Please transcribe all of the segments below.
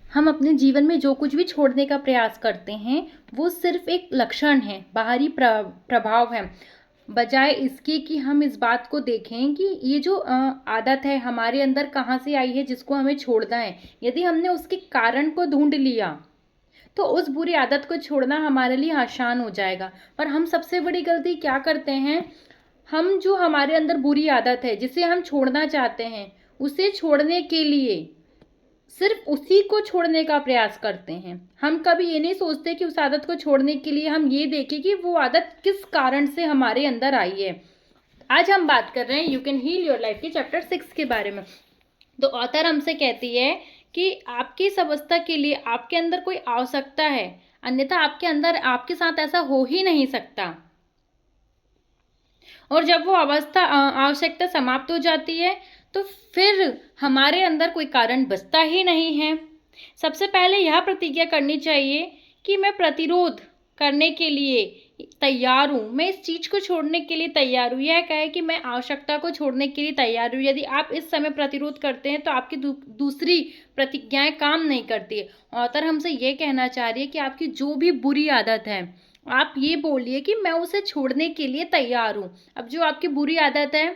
हम अपने जीवन में जो कुछ भी छोड़ने का प्रयास करते हैं वो सिर्फ एक लक्षण है, बाहरी प्रभाव है, बजाय इसके कि हम इस बात को देखें कि ये जो आदत है हमारे अंदर कहाँ से आई है जिसको हमें छोड़ना है। यदि हमने उसके कारण को ढूंढ लिया तो उस बुरी आदत को छोड़ना हमारे लिए आसान हो जाएगा। पर हम सबसे बड़ी गलती क्या करते हैं, हम जो हमारे अंदर बुरी आदत है जिसे हम छोड़ना चाहते हैं उसे छोड़ने के लिए सिर्फ उसी को छोड़ने का प्रयास करते हैं। हम कभी ये नहीं सोचते कि उस आदत को छोड़ने के लिए हम ये देखें कि वो आदत किस कारण से हमारे अंदर आई है। आज हम बात कर रहे हैं you can heal your life के चैप्टर 6 के बारे में। तो ऑथर हमसे कहती है कि आपकी इस अवस्था के लिए आपके अंदर कोई आवश्यकता है, अन्यथा आपके अंदर आपके साथ ऐसा हो ही नहीं सकता। और जब वो अवस्था आवश्यकता समाप्त हो जाती है तो फिर हमारे अंदर कोई कारण बचता ही नहीं है। सबसे पहले यह प्रतिज्ञा करनी चाहिए कि मैं प्रतिरोध करने के लिए तैयार हूँ, मैं इस चीज़ को छोड़ने के लिए तैयार हूँ। यह कहे कि मैं आवश्यकता को छोड़ने के लिए तैयार हूँ। यदि आप इस समय प्रतिरोध करते हैं तो आपकी दूसरी प्रतिज्ञाएं काम नहीं करती है। ऑथर हमसे ये कहना चाह रही है कि आपकी जो भी बुरी आदत है आप ये बोलिए कि मैं उसे छोड़ने के लिए तैयार हूँ। अब जो आपकी बुरी आदत है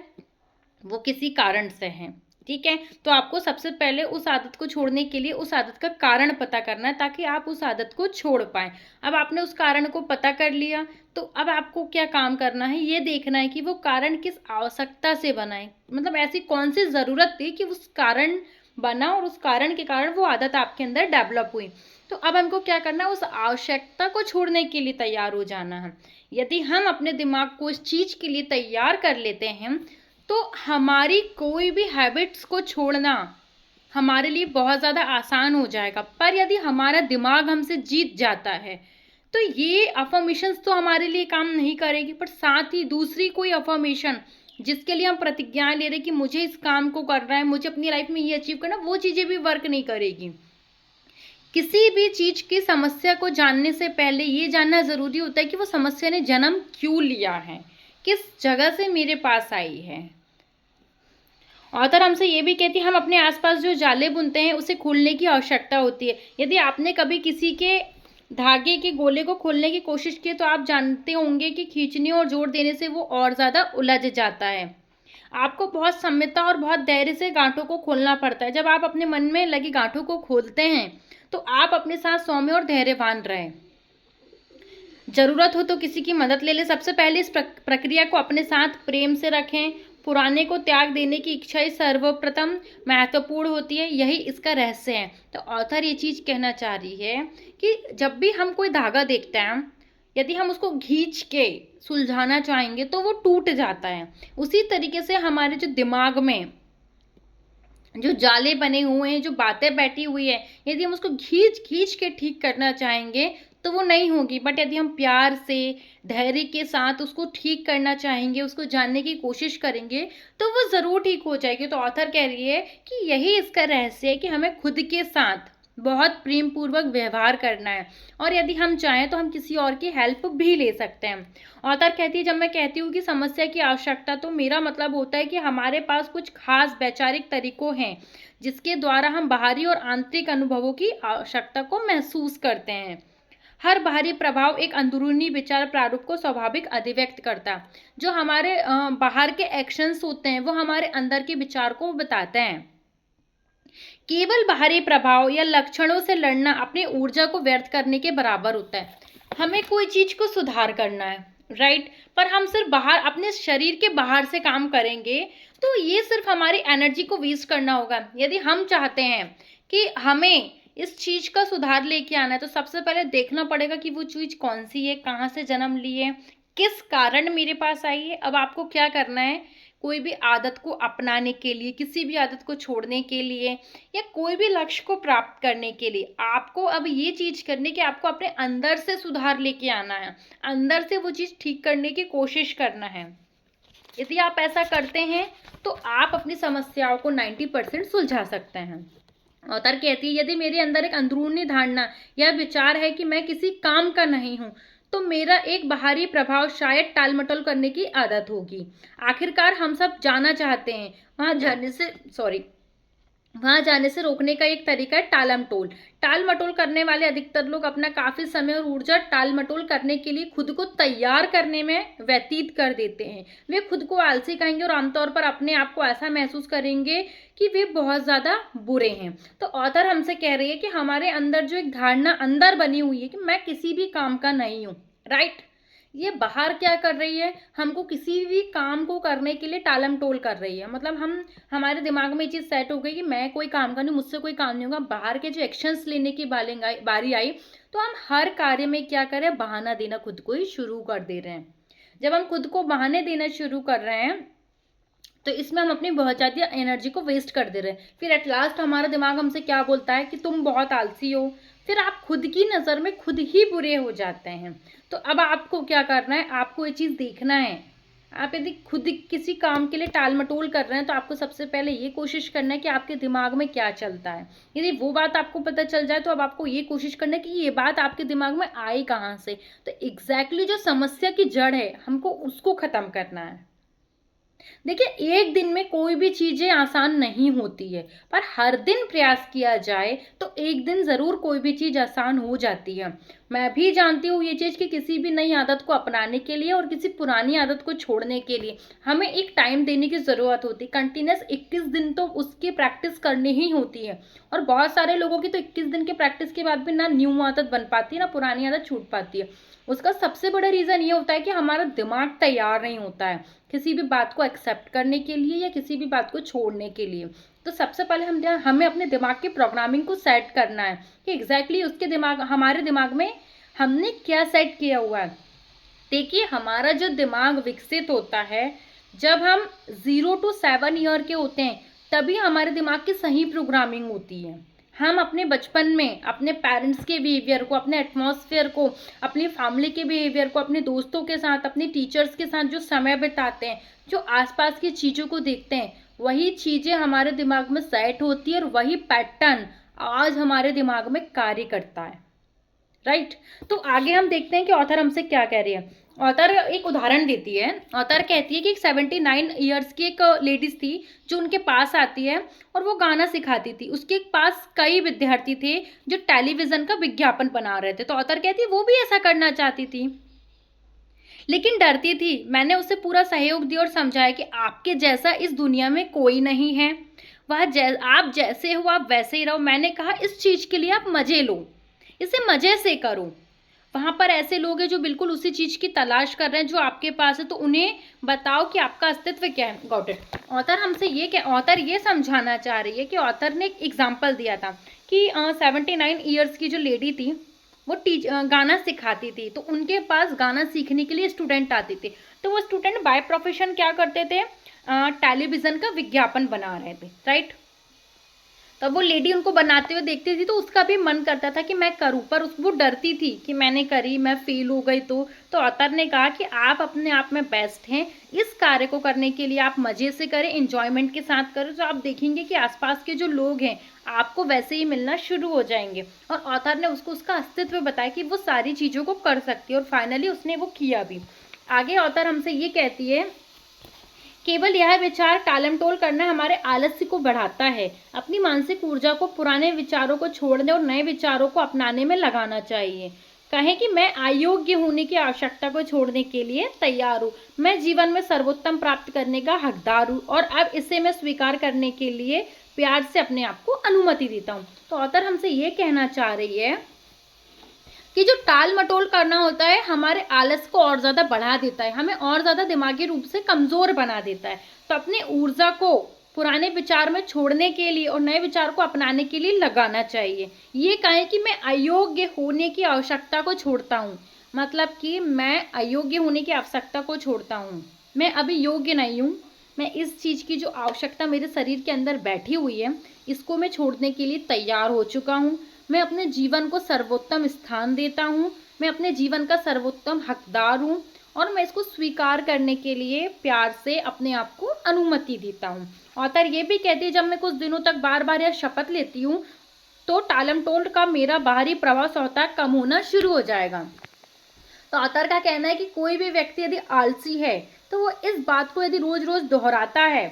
वो किसी कारण से है, ठीक है, तो आपको सबसे पहले उस आदत को छोड़ने के लिए उस आदत का कारण पता करना है ताकि आप उस आदत को छोड़ पाएं। अब आपने उस कारण को पता कर लिया तो अब आपको क्या काम करना है, ये देखना है कि वो कारण किस आवश्यकता से बना है, मतलब ऐसी कौन सी ज़रूरत थी कि उस कारण बना और उस कारण के कारण वो आदत आपके अंदर डेवलप हुई। तो अब हमको क्या करना है, उस आवश्यकता को छोड़ने के लिए तैयार हो जाना है। यदि हम अपने दिमाग को इस चीज़ के लिए तैयार कर लेते हैं तो हमारी कोई भी हैबिट्स को छोड़ना हमारे लिए बहुत ज़्यादा आसान हो जाएगा। पर यदि हमारा दिमाग हमसे जीत जाता है तो ये अफर्मेशंस तो हमारे लिए काम नहीं करेगी, पर साथ ही दूसरी कोई अफर्मेशन जिसके लिए हम प्रतिज्ञा ले रहे कि मुझे इस काम को करना है, मुझे अपनी लाइफ में ये अचीव करना, वो चीज़ें भी वर्क नहीं करेगी। किसी भी चीज़ की समस्या को जानने से पहले ये जानना ज़रूरी होता है कि वो समस्या ने जन्म क्यों लिया है, किस जगह से मेरे पास आई है। ऑथर हमसे ये भी कहती है हम अपने आसपास जो जाले बुनते हैं उसे खोलने की आवश्यकता होती है। यदि आपने कभी किसी के धागे के गोले को खोलने की कोशिश की तो आप जानते होंगे कि खींचने और जोर देने से वो और ज़्यादा उलझ जाता है। आपको बहुत सम्यता और बहुत धैर्य से गांठों को खोलना पड़ता है। जब आप अपने मन में लगी गांठों को खोलते हैं तो आप अपने साथ सौम्य और धैर्यवान रहें। ज़रूरत हो तो किसी की मदद ले लें। सबसे पहले इस प्रक्रिया को अपने साथ प्रेम से रखें। पुराने को त्याग देने की इच्छा ही सर्वप्रथम महत्वपूर्ण होती है, यही इसका रहस्य है। तो ऑथर ये चीज़ कहना चाह रही है कि जब भी हम कोई धागा देखते हैं, यदि हम उसको खींच के सुलझाना चाहेंगे तो वो टूट जाता है। उसी तरीके से हमारे जो दिमाग में जो जाले बने हुए हैं, जो बातें बैठी हुई है, यदि हम उसको खींच खींच के ठीक करना चाहेंगे तो वो नहीं होगी। बट यदि हम प्यार से धैर्य के साथ उसको ठीक करना चाहेंगे, उसको जानने की कोशिश करेंगे तो वो ज़रूर ठीक हो जाएगी। तो ऑथर कह रही है कि यही इसका रहस्य है कि हमें खुद के साथ बहुत प्रेम पूर्वक व्यवहार करना है और यदि हम चाहें तो हम किसी और की हेल्प भी ले सकते हैं। ऑथर कहती है जब मैं कहती हूँ कि समस्या की आवश्यकता, तो मेरा मतलब होता है कि हमारे पास कुछ खास वैचारिक तरीकों हैं जिसके द्वारा हम बाहरी और आंतरिक अनुभवों की आवश्यकता को महसूस करते हैं। हर बाहरी प्रभाव एक अंदरूनी विचार प्रारूप को स्वाभाविक अभिव्यक्त करता है। जो हमारे बाहर के एक्शंस होते हैं वो हमारे अंदर के विचार को बताते हैं। केवल बाहरी प्रभाव या लक्षणों से लड़ना अपनी ऊर्जा को व्यर्थ करने के बराबर होता है। हमें कोई चीज को सुधार करना है, राइट, पर हम सिर्फ बाहर अपने शरीर के बाहर से काम करेंगे तो ये सिर्फ हमारी एनर्जी को वेस्ट करना होगा। यदि हम चाहते हैं कि हमें इस चीज का सुधार लेके आना है तो सबसे पहले देखना पड़ेगा कि वो चीज कौन सी है, कहाँ से जन्म ली है, किस कारण मेरे पास आई है। अब आपको क्या करना है, कोई भी आदत को अपनाने के लिए, किसी भी आदत को छोड़ने के लिए या कोई भी लक्ष्य को प्राप्त करने के लिए आपको अब ये चीज़ करने की, आपको अपने अंदर से सुधार लेके आना है, अंदर से वो चीज़ ठीक करने की कोशिश करना है। यदि आप ऐसा करते हैं तो आप अपनी समस्याओं को 90% सुलझा सकते हैं। ऑथर कहती है यदि मेरे अंदर एक अंदरूनी धारणा या विचार है कि मैं किसी काम का नहीं हूँ तो मेरा एक बाहरी प्रभाव शायद टाल मटोल करने की आदत होगी। आखिरकार हम सब जाना चाहते हैं, वहां जाने से वहां जाने से रोकने का एक तरीका है टालम टोल। टाल मटोल करने वाले अधिकतर लोग अपना काफी समय और ऊर्जा टाल मटोल करने के लिए खुद को तैयार करने में व्यतीत कर देते हैं। वे खुद को आलसी कहेंगे और आमतौर पर अपने आप को ऐसा महसूस करेंगे कि वे बहुत ज्यादा बुरे हैं। तो ऑथर हमसे कह रही है कि हमारे अंदर जो एक धारणा अंदर बनी हुई है कि मैं किसी भी काम का नहीं हूं, राइट, ये बाहर क्या कर रही है, हमको किसी भी काम को करने के लिए टालम टोल कर रही है। मतलब हम, हमारे दिमाग में ये चीज सेट हो गई कि मैं कोई काम कर नहीं, मुझसे कोई काम नहीं होगा। बाहर के जो एक्शंस लेने की बारी आई तो हम हर कार्य में क्या करें, बहाना देना खुद को ही शुरू कर दे रहे हैं। जब हम खुद को बहाने देना शुरू कर रहे हैं तो इसमें हम अपनी बहुत ज़्यादा एनर्जी को वेस्ट कर दे रहे हैं। फिर एट लास्ट हमारा दिमाग हमसे क्या बोलता है कि तुम बहुत आलसी हो। फिर आप खुद की नज़र में खुद ही बुरे हो जाते हैं। तो अब आपको क्या करना है, आपको ये चीज़ देखना है। आप यदि खुद किसी काम के लिए टाल मटोल कर रहे हैं तो आपको सबसे पहले ये कोशिश करना है कि आपके दिमाग में क्या चलता है। यदि वो बात आपको पता चल जाए तो अब आपको ये कोशिश करना है कि ये बात आपके दिमाग में आई कहाँ से। तो एग्जैक्टली जो समस्या की जड़ है हमको उसको खत्म करना है। देखिए, एक दिन में कोई भी चीजें आसान नहीं होती है, पर हर दिन प्रयास किया जाए तो एक दिन जरूर कोई भी चीज आसान हो जाती है। मैं भी जानती हूँ ये चीज कि किसी भी नई आदत को अपनाने के लिए और किसी पुरानी आदत को छोड़ने के लिए हमें एक टाइम देने की जरूरत होती है। कंटिन्यूस 21 दिन तो उसकी प्रैक्टिस करनी ही होती है। और बहुत सारे लोगों की तो 21 दिन के प्रैक्टिस के बाद भी ना न्यू आदत बन पाती है ना पुरानी आदत छूट पाती है। उसका सबसे बड़ा रीजन ये होता है कि हमारा दिमाग तैयार नहीं होता है किसी भी बात को एक्सेप्ट करने के लिए या किसी भी बात को छोड़ने के लिए। तो सबसे पहले हमें अपने दिमाग की प्रोग्रामिंग को सेट करना है कि एग्जैक्टली उसके दिमाग, हमारे दिमाग में हमने क्या सेट किया हुआ है। देखिए, हमारा जो दिमाग विकसित होता है जब हम 0 to 7 ईयर के होते हैं, तभी हमारे दिमाग की सही प्रोग्रामिंग होती है। हम अपने बचपन में अपने पेरेंट्स के बिहेवियर को, अपने एटमॉस्फेयर को, अपनी फैमिली के बिहेवियर को, अपने दोस्तों के साथ, अपने टीचर्स के साथ जो समय बिताते हैं, जो आसपास की चीज़ों को देखते हैं, वही चीज़ें हमारे दिमाग में सेट होती है और वही पैटर्न आज हमारे दिमाग में कार्य करता है, राइट। तो आगे हम देखते हैं कि ऑथर हमसे क्या कह रही है। ऑथर एक उदाहरण देती है। ऑथर कहती है कि एक 79 ईयर्स की एक लेडीज थी जो उनके पास आती है और वो गाना सिखाती थी। उसके पास कई विद्यार्थी थे जो टेलीविजन का विज्ञापन बना रहे थे। तो ऑथर कहती है वो भी ऐसा करना चाहती थी लेकिन डरती थी। मैंने उसे पूरा सहयोग दिया और समझाया कि आपके जैसा इस दुनिया में कोई नहीं है। आप जैसे हो आप वैसे ही रहो। मैंने कहा इस चीज के लिए आप मजे लो, इसे मजे से करो। वहां पर ऐसे लोग हैं जो बिल्कुल उसी चीज की तलाश कर रहे हैं जो आपके पास है, तो उन्हें बताओ कि आपका अस्तित्व क्या है। Got it. ऑथर ये समझाना चाह रही है कि ऑथर ने एक एग्जाम्पल दिया था कि 79 ईयर्स की जो लेडी थी वो गाना सिखाती थी। तो उनके पास गाना सीखने के लिए स्टूडेंट आते थे। तो वो स्टूडेंट बाय प्रोफेशन क्या करते थे, टेलीविजन का विज्ञापन बना रहे थे, राइट। तब वो लेडी उनको बनाते हुए देखती थी तो उसका भी मन करता था कि मैं करूं, पर वो डरती थी कि मैंने करी, मैं फेल हो गई तो ऑथर ने कहा कि आप अपने आप में बेस्ट हैं। इस कार्य को करने के लिए आप मजे से करें, इंजॉयमेंट के साथ करें, तो आप देखेंगे कि आसपास के जो लोग हैं आपको वैसे ही मिलना शुरू हो जाएंगे। और ऑथर ने उसको उसका अस्तित्व बताया कि वो सारी चीज़ों को कर सकती है और फाइनली उसने वो किया भी। आगे ऑथर हमसे ये कहती है, केवल यह विचार टालमटोल करना हमारे आलस्य को बढ़ाता है। अपनी मानसिक ऊर्जा को पुराने विचारों को छोड़ने और नए विचारों को अपनाने में लगाना चाहिए। कहें कि मैं अयोग्य होने की आवश्यकता को छोड़ने के लिए तैयार हूँ, मैं जीवन में सर्वोत्तम प्राप्त करने का हकदार हूँ और अब इसे मैं स्वीकार करने के लिए प्यार से अपने आप को अनुमति देता हूँ। तो ऑथर हमसे ये कहना चाह रही है कि जो टाल मटोल करना होता है हमारे आलस को और ज़्यादा बढ़ा देता है, हमें और ज़्यादा दिमागी रूप से कमज़ोर बना देता है। तो अपनी ऊर्जा को पुराने विचार में छोड़ने के लिए और नए विचार को अपनाने के लिए लगाना चाहिए। ये कहें कि मैं अयोग्य होने की आवश्यकता को छोड़ता हूँ, मतलब कि मैं अयोग्य होने की आवश्यकता को छोड़ता हूँ, मैं अभी योग्य नहीं हूँ, मैं इस चीज़ की जो आवश्यकता मेरे शरीर के अंदर बैठी हुई है इसको मैं छोड़ने के लिए तैयार हो चुका हूँ। मैं अपने जीवन को सर्वोत्तम स्थान देता हूँ, मैं अपने जीवन का सर्वोत्तम हकदार हूँ और मैं इसको स्वीकार करने के लिए प्यार से अपने आप को अनुमति देता हूँ। ऑथर ये भी कहती है, जब मैं कुछ दिनों तक बार बार यह शपथ लेती हूँ तो टालमटोल का मेरा बाहरी प्रभाव स्वतः कम होना शुरू हो जाएगा। तो ऑथर का कहना है कि कोई भी व्यक्ति यदि आलसी है तो वो इस बात को यदि रोज रोज दोहराता है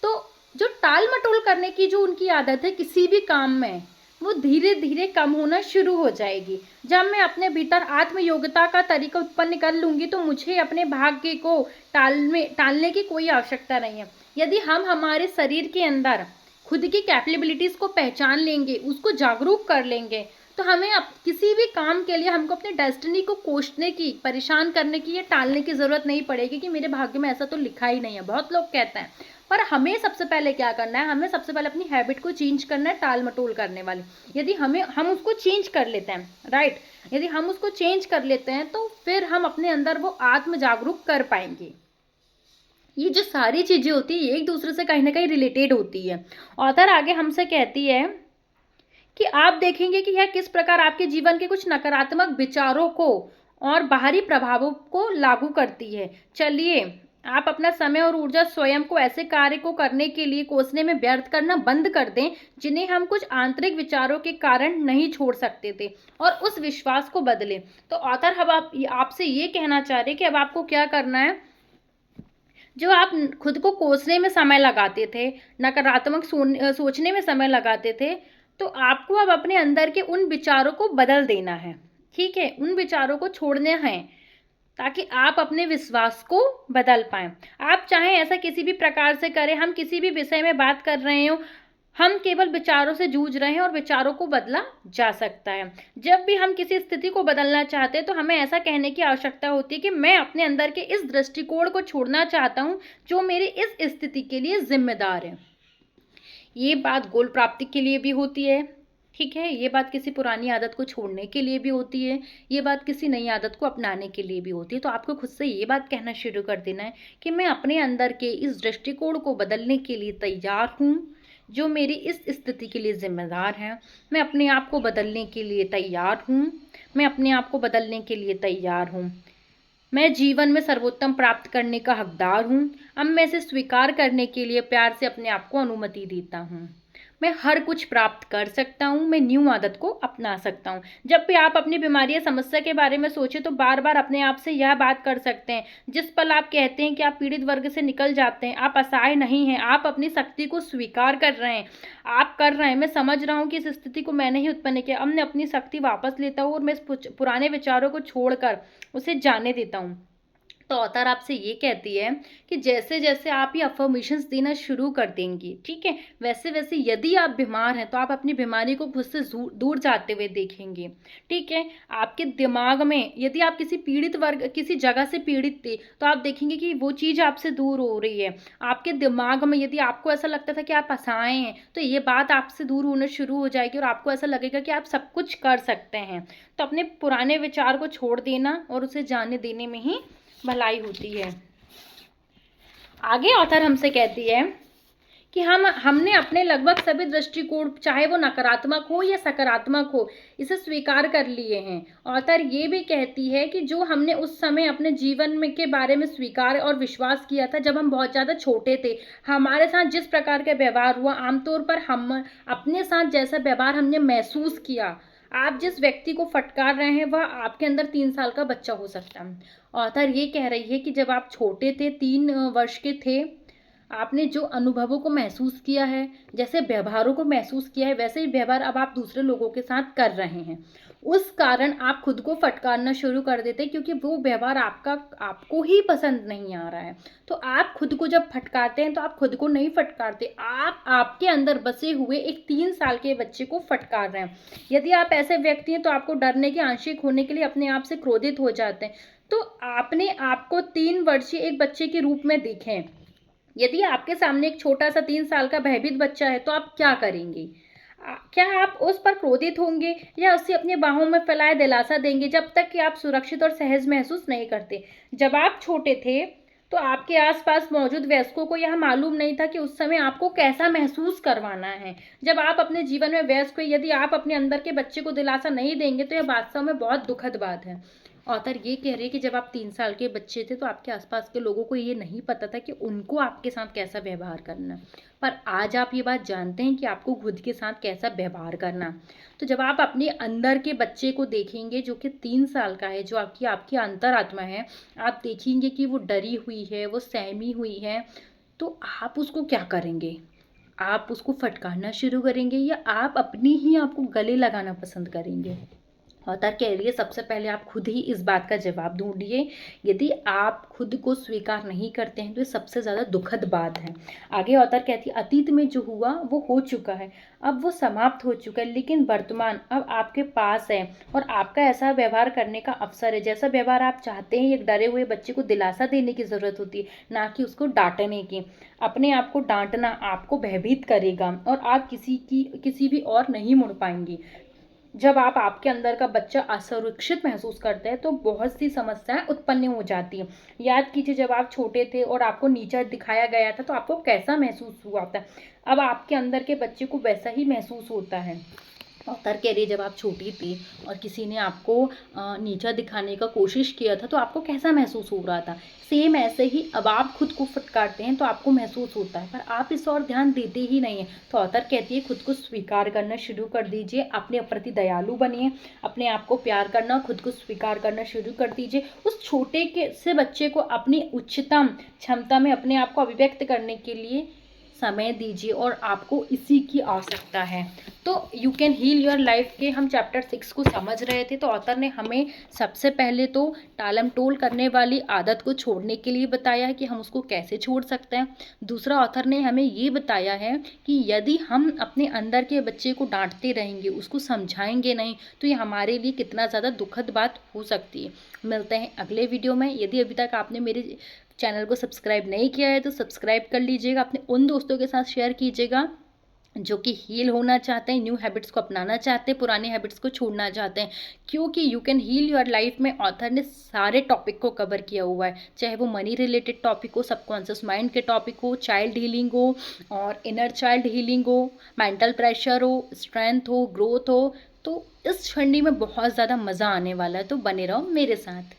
तो जो टाल मटोल करने की जो उनकी आदत है किसी भी काम में, वो धीरे धीरे कम होना शुरू हो जाएगी। जब मैं अपने भीतर आत्मयोग्यता का तरीका उत्पन्न कर लूंगी तो मुझे अपने भाग्य को टालने की कोई आवश्यकता नहीं है। यदि हम हमारे शरीर के अंदर खुद की कैपेबिलिटीज को पहचान लेंगे, उसको जागरूक कर लेंगे, तो हमें किसी भी काम के लिए हमको अपने डेस्टिनी को कोसने की, परेशान करने की या टालने की ज़रूरत नहीं पड़ेगी कि मेरे भाग्य में ऐसा तो लिखा ही नहीं है। बहुत लोग कहते हैं, पर हमें सबसे पहले क्या करना है, हमें सबसे पहले अपनी हैबिट को चेंज करना है, टाल मटोल करने वाली। यदि हम उसको चेंज कर लेते हैं, राइट, यदि हम उसको चेंज कर लेते हैं तो फिर हम अपने अंदर वो आत्म जागरूक कर पाएंगे। ये जो सारी चीज़ें होती है एक दूसरे से कहीं ना कहीं रिलेटेड होती है। ऑथर आगे हमसे कहती है कि आप देखेंगे कि यह किस प्रकार आपके जीवन के कुछ नकारात्मक विचारों को और बाहरी प्रभावों को लागू करती है। चलिए, आप अपना समय और ऊर्जा स्वयं को ऐसे कार्य को करने के लिए कोसने में व्यर्थ करना बंद कर दें जिन्हें हम कुछ आंतरिक विचारों के कारण नहीं छोड़ सकते थे, और उस विश्वास को बदलें। तो ऑथर अब आपसे ये कहना चाह रहे कि अब आपको क्या करना है। जो आप खुद को कोसने में समय लगाते थे, नकारात्मक सोचने में समय लगाते थे, तो आपको अब अपने अंदर के उन विचारों को बदल देना है। ठीक है, उन विचारों को छोड़ने हैं ताकि आप अपने विश्वास को बदल पाएं। आप चाहें ऐसा किसी भी प्रकार से करें, हम किसी भी विषय में बात कर रहे हो, हम केवल विचारों से जूझ रहे हैं और विचारों को बदला जा सकता है। जब भी हम किसी स्थिति को बदलना चाहते हैं तो हमें ऐसा कहने की आवश्यकता होती है कि मैं अपने अंदर के इस दृष्टिकोण को छोड़ना चाहता हूं जो मेरी इस स्थिति के लिए जिम्मेदार है। ये बात गोल प्राप्ति के लिए भी होती है, ठीक है, ये बात किसी पुरानी आदत को छोड़ने के लिए भी होती है, ये बात किसी नई आदत को अपनाने के लिए भी होती है। तो आपको खुद से ये बात कहना शुरू कर देना है कि मैं अपने अंदर के इस दृष्टिकोण को बदलने के लिए तैयार हूँ जो मेरी इस स्थिति के लिए जिम्मेदार है। मैं अपने आप को बदलने के लिए तैयार हूँ, मैं अपने आप को बदलने के लिए तैयार हूँ। मैं जीवन में सर्वोत्तम प्राप्त करने का हकदार हूँ। अब मैं इसे स्वीकार करने के लिए प्यार से अपने आप को अनुमति देता हूँ। मैं हर कुछ प्राप्त कर सकता हूँ, मैं न्यू आदत को अपना सकता हूँ। जब भी आप अपनी बीमारी या समस्या के बारे में सोचें तो बार बार अपने आप से यह बात कर सकते हैं। जिस पल आप कहते हैं कि आप पीड़ित वर्ग से निकल जाते हैं, आप असहाय नहीं हैं, आप अपनी शक्ति को स्वीकार कर रहे हैं, आप कर रहे हैं। मैं समझ रहा हूँ कि इस स्थिति को मैंने ही उत्पन्न किया, अब मैं अपनी शक्ति वापस लेता हूँ और मैं इस पुराने विचारों को छोड़कर उसे जाने देता हूँ। तो ऑथर आपसे ये कहती है कि जैसे जैसे आप ये अफर्मेशंस देना शुरू कर देंगी, ठीक है, वैसे वैसे यदि आप बीमार हैं तो आप अपनी बीमारी को खुद से दूर जाते हुए देखेंगे। ठीक है, आपके दिमाग में यदि आप किसी पीड़ित वर्ग, किसी जगह से पीड़ित थे तो आप देखेंगे कि वो चीज़ आपसे दूर हो रही है। आपके दिमाग में यदि आपको ऐसा लगता था कि आप असहाय हैं तो ये बात आपसे दूर होना शुरू हो जाएगी और आपको ऐसा लगेगा कि आप सब कुछ कर सकते हैं। तो अपने पुराने विचार को छोड़ देना और उसे जाने देने में ही भलाई होती है। आगे ऑथर हमसे कहती है कि हमने अपने लगभग सभी दृष्टिकोण, चाहे वो नकारात्मक हो या सकारात्मक हो, इसे स्वीकार कर लिए हैं। ऑथर ये भी कहती है कि जो हमने उस समय अपने जीवन में के बारे में स्वीकार और विश्वास किया था जब हम बहुत ज़्यादा छोटे थे, हमारे साथ जिस प्रकार का व्यवहार हुआ, आमतौर पर हम अपने साथ जैसा व्यवहार हमने महसूस किया, आप जिस व्यक्ति को फटकार रहे हैं वह आपके अंदर 3 साल का बच्चा हो सकता है। ऑथर ये कह रही है कि जब आप छोटे थे, 3 वर्ष के थे, आपने जो अनुभवों को महसूस किया है, जैसे व्यवहारों को महसूस किया है, वैसे ही व्यवहार अब आप दूसरे लोगों के साथ कर रहे हैं। उस कारण आप खुद को फटकारना शुरू कर देते हैं क्योंकि वो व्यवहार आपको ही पसंद नहीं आ रहा है। तो आप खुद को जब फटकारते हैं तो आप खुद को नहीं फटकारते, आप आपके अंदर बसे हुए एक 3 साल के बच्चे को फटकार रहे हैं। यदि आप ऐसे व्यक्ति हैं तो आपको डरने के, आंशिक होने के लिए अपने आप से क्रोधित हो जाते हैं। तो आपने आपको 3 वर्षीय एक बच्चे के रूप में देखें। यदि आपके सामने एक छोटा सा 3 साल का भयभीत बच्चा है तो आप क्या करेंगे? क्या आप उस पर क्रोधित होंगे या उसे अपनी बाहों में फैलाए दिलासा देंगे जब तक कि आप सुरक्षित और सहज महसूस नहीं करते? जब आप छोटे थे तो आपके आसपास मौजूद वयस्कों को यह मालूम नहीं था कि उस समय आपको कैसा महसूस करवाना है। जब आप अपने जीवन में वयस्क हुए, यदि आप अपने अंदर के बच्चे को दिलासा नहीं देंगे तो यह वास्तव में बहुत दुखद बात है। ऑथर ये कह रहे हैं कि जब आप 3 साल के बच्चे थे तो आपके आसपास के लोगों को ये नहीं पता था कि उनको आपके साथ कैसा व्यवहार करना, पर आज आप ये बात जानते हैं कि आपको खुद के साथ कैसा व्यवहार करना। तो जब आप अपने अंदर के बच्चे को देखेंगे जो कि 3 साल का है, जो आपकी अंतरात्मा है, आप देखेंगे कि वो डरी हुई है, वो सहमी हुई है, तो आप उसको क्या करेंगे? आप उसको फटकारना शुरू करेंगे या आप अपनी ही आपको गले लगाना पसंद करेंगे? ऑथर कह रही है सबसे पहले आप खुद ही इस बात का जवाब ढूंढिए। यदि आप खुद को स्वीकार नहीं करते हैं तो ये सबसे ज़्यादा दुखद बात है। आगे ऑथर कहती है अतीत में जो हुआ वो हो चुका है, अब वो समाप्त हो चुका है, लेकिन वर्तमान अब आपके पास है और आपका ऐसा व्यवहार करने का अवसर है जैसा व्यवहार आप चाहते हैं। एक डरे हुए बच्चे को दिलासा देने की ज़रूरत होती है, ना कि उसको डांटने की। अपने आप को डांटना आपको भयभीत करेगा और आप किसी भी और नहीं मुड़ पाएंगी। जब आप आपके अंदर का बच्चा असुरक्षित महसूस करता है तो बहुत सी समस्याएं उत्पन्न हो जाती हैं। याद कीजिए जब आप छोटे थे और आपको नीचा दिखाया गया था तो आपको कैसा महसूस हुआ था। अब आपके अंदर के बच्चे को वैसा ही महसूस होता है। ऑथर कह रही है जब आप छोटी थी और किसी ने आपको नीचा दिखाने का कोशिश किया था तो आपको कैसा महसूस हो रहा था। सेम ऐसे ही अब आप खुद को फटकारते हैं तो आपको महसूस होता है, पर आप इस और ध्यान देते ही नहीं हैं। तो ऑथर कहती है खुद को स्वीकार करना शुरू कर दीजिए, अपने प्रति दयालु बनिए, अपने आप को प्यार करना, खुद को स्वीकार करना शुरू कर दीजिए। उस छोटे के से बच्चे को अपनी उच्चतम क्षमता में अपने आप को अभिव्यक्त करने के लिए समय दीजिए और आपको इसी की आवश्यकता है। तो you can heal your life के हम चैप्टर 6 को समझ रहे थे। तो ऑथर ने हमें सबसे पहले तो टालम टोल करने वाली आदत को छोड़ने के लिए बताया है कि हम उसको कैसे छोड़ सकते हैं। दूसरा ऑथर ने हमें ये बताया है कि यदि हम अपने अंदर के बच्चे को डांटते रहेंगे, उसको समझाएंगे नहीं, तो ये हमारे लिए कितना ज़्यादा दुखद बात हो सकती है। मिलते हैं अगले वीडियो में। यदि अभी तक आपने मेरे चैनल को सब्सक्राइब नहीं किया है तो सब्सक्राइब कर लीजिएगा, अपने उन दोस्तों के साथ शेयर कीजिएगा जो कि हील होना चाहते हैं, न्यू हैबिट्स को अपनाना चाहते हैं, पुराने हैबिट्स को छोड़ना चाहते हैं। क्योंकि you can heal your life में ऑथर ने सारे टॉपिक को कवर किया हुआ है, चाहे वो मनी रिलेटेड टॉपिक हो, सबकॉन्शियस माइंड के टॉपिक हो, चाइल्ड हीलिंग हो और इनर चाइल्ड हीलिंग हो, मेंटल प्रेशर हो, स्ट्रेंथ हो, ग्रोथ हो। तो इस छंडी में बहुत ज़्यादा मज़ा आने वाला है, तो बने रहो मेरे साथ।